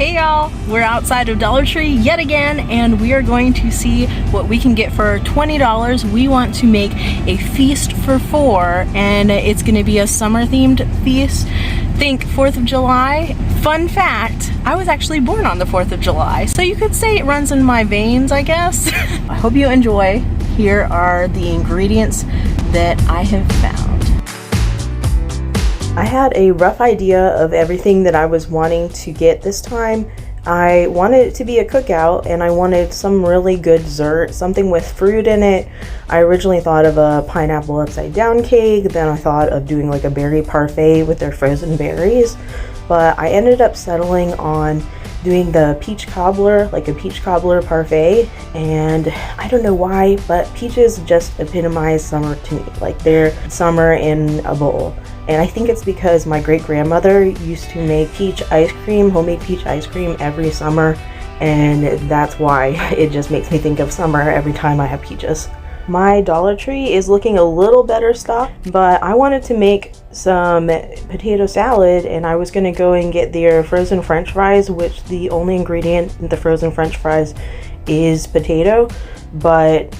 Hey y'all, we're outside of Dollar Tree yet again, and we are going to see what we can get for $20. We want to make a feast for 4, and it's going to be a summer themed feast. Think 4th of July. Fun fact, I was actually born on the 4th of July, so you could say it runs in my veins, I guess. I hope you enjoy. Here are the ingredients that I have found. I had a rough idea of everything that I was wanting to get this time. I wanted it to be a cookout, and I wanted some really good dessert, something with fruit in it. I originally thought of a pineapple upside down cake, then I thought of doing like a berry parfait with their frozen berries, but I ended up settling on doing the peach cobbler, like a peach cobbler parfait. And I don't know why, but peaches just epitomize summer to me, like they're summer in a bowl. And I think it's because my great-grandmother used to make peach ice cream, homemade peach ice cream every summer, and that's why it just makes me think of summer every time I have peaches. My Dollar Tree is looking a little better stocked, but I wanted to make some potato salad, and I was going to go and get their frozen french fries, which the only ingredient in the frozen french fries is potato, but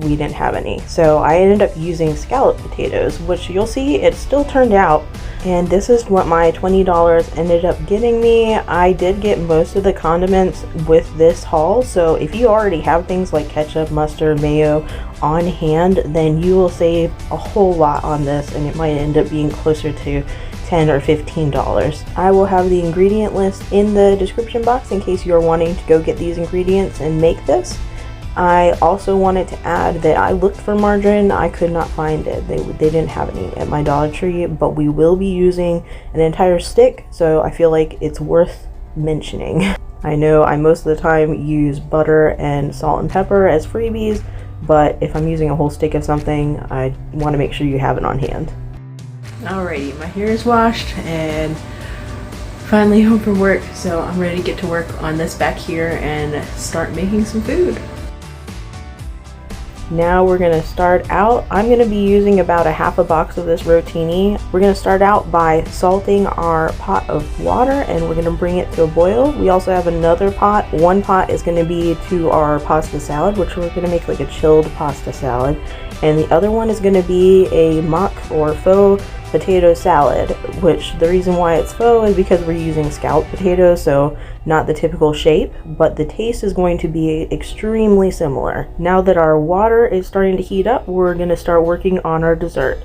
we didn't have any, so I ended up using scalloped potatoes, which you'll see it still turned out. And this is what my $20 ended up getting me. I did get most of the condiments with this haul, so if you already have things like ketchup, mustard, mayo on hand, then you will save a whole lot on this, and it might end up being closer to $10 or $15. I will have the ingredient list in the description box in case you're wanting to go get these ingredients and make this. I also wanted to add that I looked for margarine. I could not find it. They didn't have any at my Dollar Tree, but we will be using an entire stick, so I feel like it's worth mentioning. I know I most of the time use butter and salt and pepper as freebies, but if I'm using a whole stick of something, I want to make sure you have it on hand. Alrighty, my hair is washed and finally home from work, so I'm ready to get to work on this back here and start making some food. Now we're going to start out. I'm going to be using about a half a box of this rotini. We're going to start out by salting our pot of water, and we're going to bring it to a boil. We also have another pot. One pot is going to be to our pasta salad, which we're going to make like a chilled pasta salad. And the other one is going to be a mock or faux potato salad, which the reason why it's faux is because we're using scalloped potatoes, so not the typical shape, but the taste is going to be extremely similar. Now that our water is starting to heat up, we're going to start working on our dessert,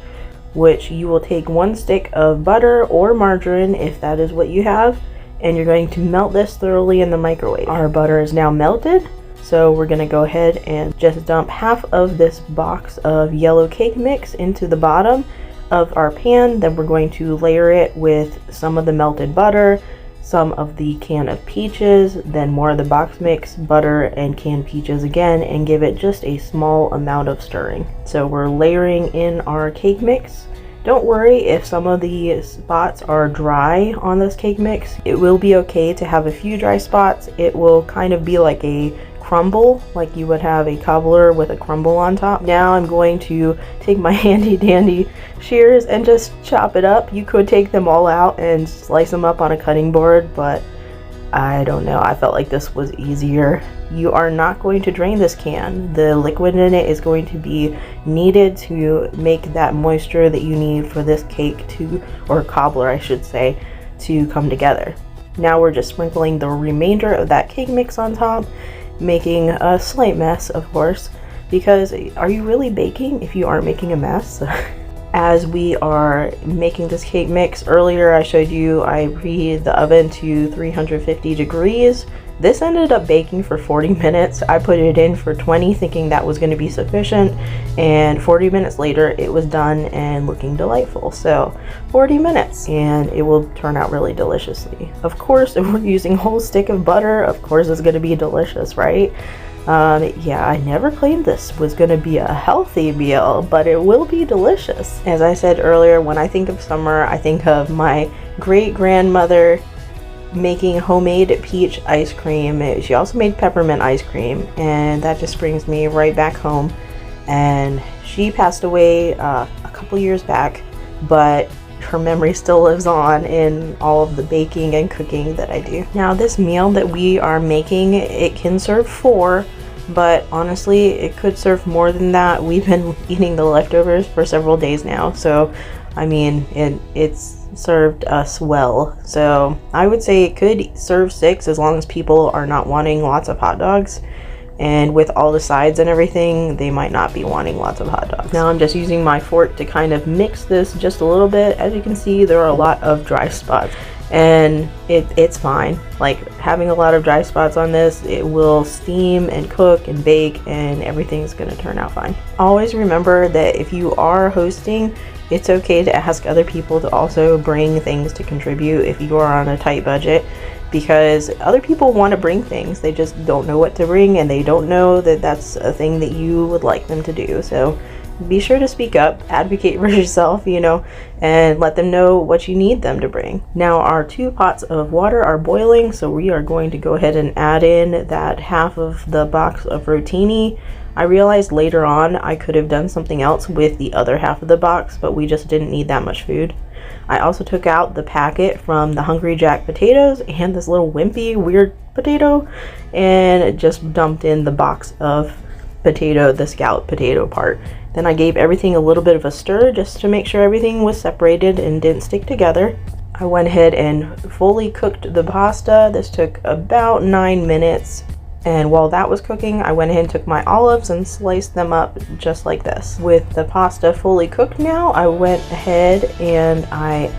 which you will take 1 stick of butter or margarine if that is what you have, and you're going to melt this thoroughly in the microwave. Our butter is now melted, so we're going to go ahead and just dump half of this box of yellow cake mix into the bottom of our pan. Then we're going to layer it with some of the melted butter, some of the can of peaches, then more of the box mix, butter, and canned peaches again, and give it just a small amount of stirring. So we're layering in our cake mix. Don't worry if some of the spots are dry on this cake mix. It will be okay to have a few dry spots. It will kind of be like a crumble, like you would have a cobbler with a crumble on top. Now I'm going to take my handy dandy shears and just chop it up. You could take them all out and slice them up on a cutting board, but I don't know, I felt like this was easier. You are not going to drain this can. The liquid in it is going to be needed to make that moisture that you need for this cake to, or cobbler I should say, to come together. Now we're just sprinkling the remainder of that cake mix on top, making a slight mess, of course, because are you really baking if you aren't making a mess? As we are making this cake mix, earlier I showed you I preheated the oven to 350 degrees. This ended up baking for 40 minutes. I put it in for 20 thinking that was going to be sufficient, and 40 minutes later it was done and looking delightful. So 40 minutes and it will turn out really deliciously. Of course, if we're using a whole stick of butter, of course it's going to be delicious, right? Yeah, I never claimed this was going to be a healthy meal, but it will be delicious. As I said earlier, when I think of summer, I think of my great-grandmother making homemade peach ice cream. She also made peppermint ice cream, and that just brings me right back home. And she passed away a couple years back, but her memory still lives on in all of the baking and cooking that I do. Now this meal that we are making, it can serve 4, but honestly it could serve more than that. We've been eating the leftovers for several days now, so I mean it's served us well. So I would say it could serve 6 as long as people are not wanting lots of hot dogs. And with all the sides and everything, they might not be wanting lots of hot dogs. Now I'm just using my fork to kind of mix this just a little bit. As you can see, there are a lot of dry spots, and it's fine. Like, having a lot of dry spots on this, it will steam and cook and bake, and everything's gonna turn out fine. Always remember that if you are hosting, it's okay to ask other people to also bring things to contribute if you are on a tight budget, because other people want to bring things, they just don't know what to bring, and they don't know that that's a thing that you would like them to do. So be sure to speak up, advocate for yourself, you know, and let them know what you need them to bring. Now our 2 pots of water are boiling, so we are going to go ahead and add in that half of the box of rotini. I realized later on I could have done something else with the other half of the box, but we just didn't need that much food. I also took out the packet from the Hungry Jack potatoes and this little wimpy weird potato, and just dumped in the box of potato, the scallop potato part. Then I gave everything a little bit of a stir just to make sure everything was separated and didn't stick together. I went ahead and fully cooked the pasta. This took about 9 minutes. And while that was cooking, I went ahead and took my olives and sliced them up just like this. With the pasta fully cooked now, I went ahead and I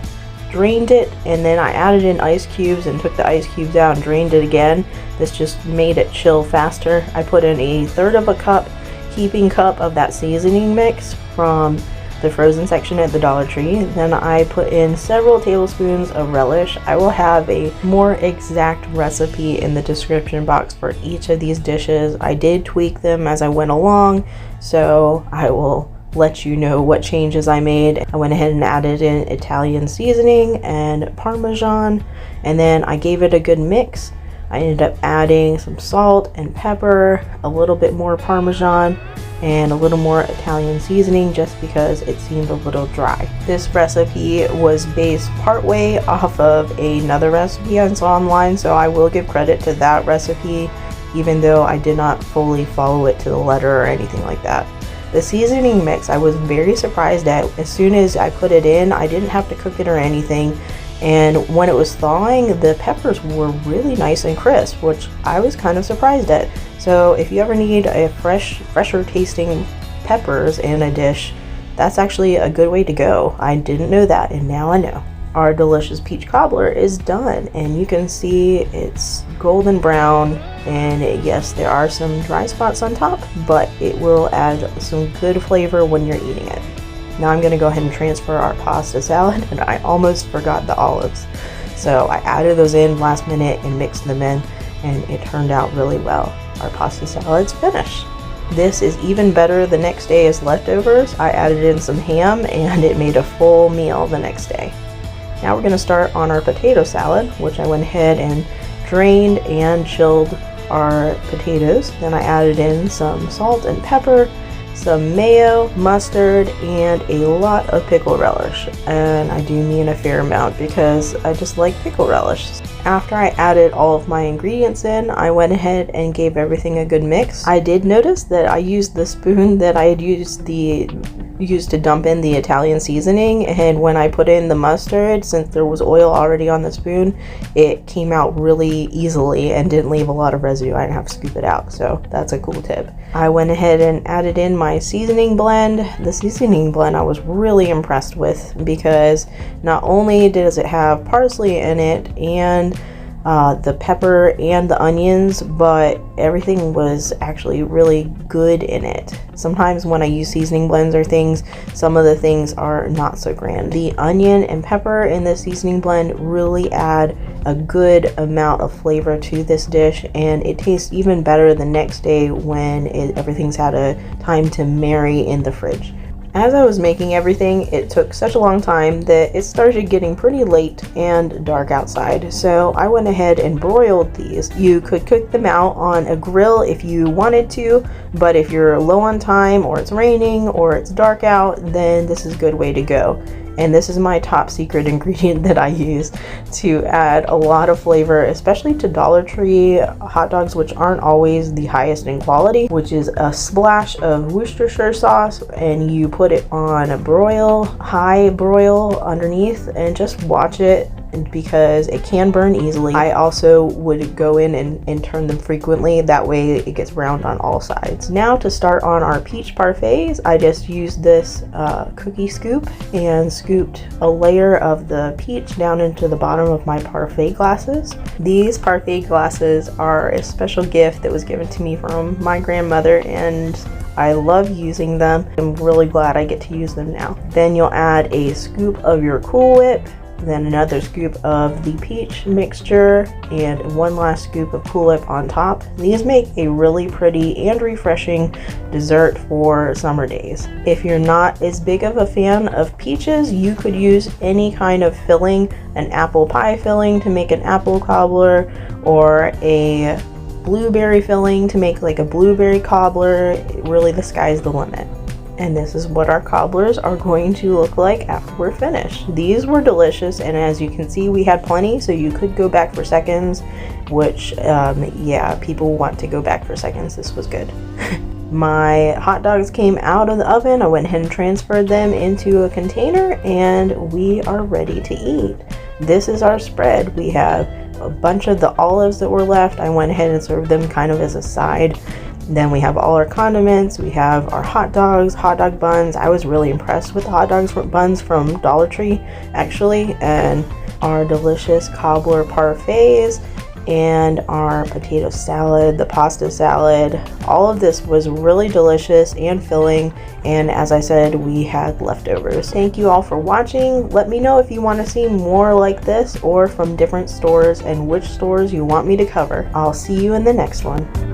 drained it, and then I added in ice cubes and took the ice cubes out and drained it again. This just made it chill faster. I put in a 1/3 cup heaping cup of that seasoning mix from the frozen section at the Dollar Tree. Then I put in several tablespoons of relish. I will have a more exact recipe in the description box for each of these dishes. I did tweak them as I went along, so I will let you know what changes I made. I went ahead and added in Italian seasoning and parmesan, and then I gave it a good mix. I ended up adding some salt and pepper, a little bit more parmesan, and a little more Italian seasoning just because it seemed a little dry. This recipe was based partway off of another recipe I saw online, so I will give credit to that recipe, even though I did not fully follow it to the letter or anything like that. The seasoning mix I was very surprised at. As soon as I put it in, I didn't have to cook it or anything, and when it was thawing, the peppers were really nice and crisp, which I was kind of surprised at. So if you ever need a fresher tasting peppers in a dish, that's actually a good way to go. I didn't know that, and now I know. Our delicious peach cobbler is done, and you can see it's golden brown, and yes, there are some dry spots on top, but it will add some good flavor when you're eating it. Now I'm going to go ahead and transfer our pasta salad, and I almost forgot the olives. So I added those in last minute and mixed them in, and it turned out really well. Our pasta salad's finished. This is even better the next day as leftovers. I added in some ham, and it made a full meal the next day. Now we're going to start on our potato salad, which I went ahead and drained and chilled our potatoes. Then I added in some salt and pepper, some mayo, mustard, and a lot of pickle relish. And I do mean a fair amount because I just like pickle relish. After I added all of my ingredients in, I went ahead and gave everything a good mix. I did notice that I used the spoon that I had used to dump in the Italian seasoning, and when I put in the mustard, since there was oil already on the spoon, it came out really easily and didn't leave a lot of residue. I didn't have to scoop it out, so that's a cool tip. I went ahead and added in my seasoning blend. The seasoning blend I was really impressed with because not only does it have parsley in it and the pepper and the onions, but everything was actually really good in it. Sometimes when I use seasoning blends or things, some of the things are not so grand. The onion and pepper in the seasoning blend really add a good amount of flavor to this dish, and it tastes even better the next day when everything's had a time to marry in the fridge. As I was making everything, it took such a long time that it started getting pretty late and dark outside, so I went ahead and broiled these. You could cook them out on a grill if you wanted to, but if you're low on time or it's raining or it's dark out, then this is a good way to go. And this is my top secret ingredient that I use to add a lot of flavor, especially to Dollar Tree hot dogs, which aren't always the highest in quality, which is a splash of Worcestershire sauce, and you put it on a broil, high broil underneath, and just watch it, because it can burn easily. I also would go in and turn them frequently, that way it gets browned on all sides. Now to start on our peach parfaits, I just used this cookie scoop and scooped a layer of the peach down into the bottom of my parfait glasses. These parfait glasses are a special gift that was given to me from my grandmother, and I love using them. I'm really glad I get to use them now. Then you'll add a scoop of your Cool Whip, then another scoop of the peach mixture, and one last scoop of Cool Whip on top. These make a really pretty and refreshing dessert for summer days. If you're not as big of a fan of peaches, you could use any kind of filling, an apple pie filling to make an apple cobbler, or a blueberry filling to make like a blueberry cobbler. Really, the sky's the limit. And this is what our cobblers are going to look like after we're finished. These were delicious, and as you can see, we had plenty, so you could go back for seconds, which yeah, people want to go back for seconds. This was good. My hot dogs came out of the oven. I went ahead and transferred them into a container, and we are ready to eat. This is our spread. We have a bunch of the olives that were left. I went ahead and served them kind of as a side. Then we have all our condiments. We have our hot dogs, hot dog buns. I was really impressed with the hot dogs buns from Dollar Tree, actually, and our delicious cobbler parfaits, and our potato salad, the pasta salad. All of this was really delicious and filling, and as I said, we had leftovers. Thank you all for watching. Let me know if you want to see more like this or from different stores, and which stores you want me to cover. I'll see you in the next one.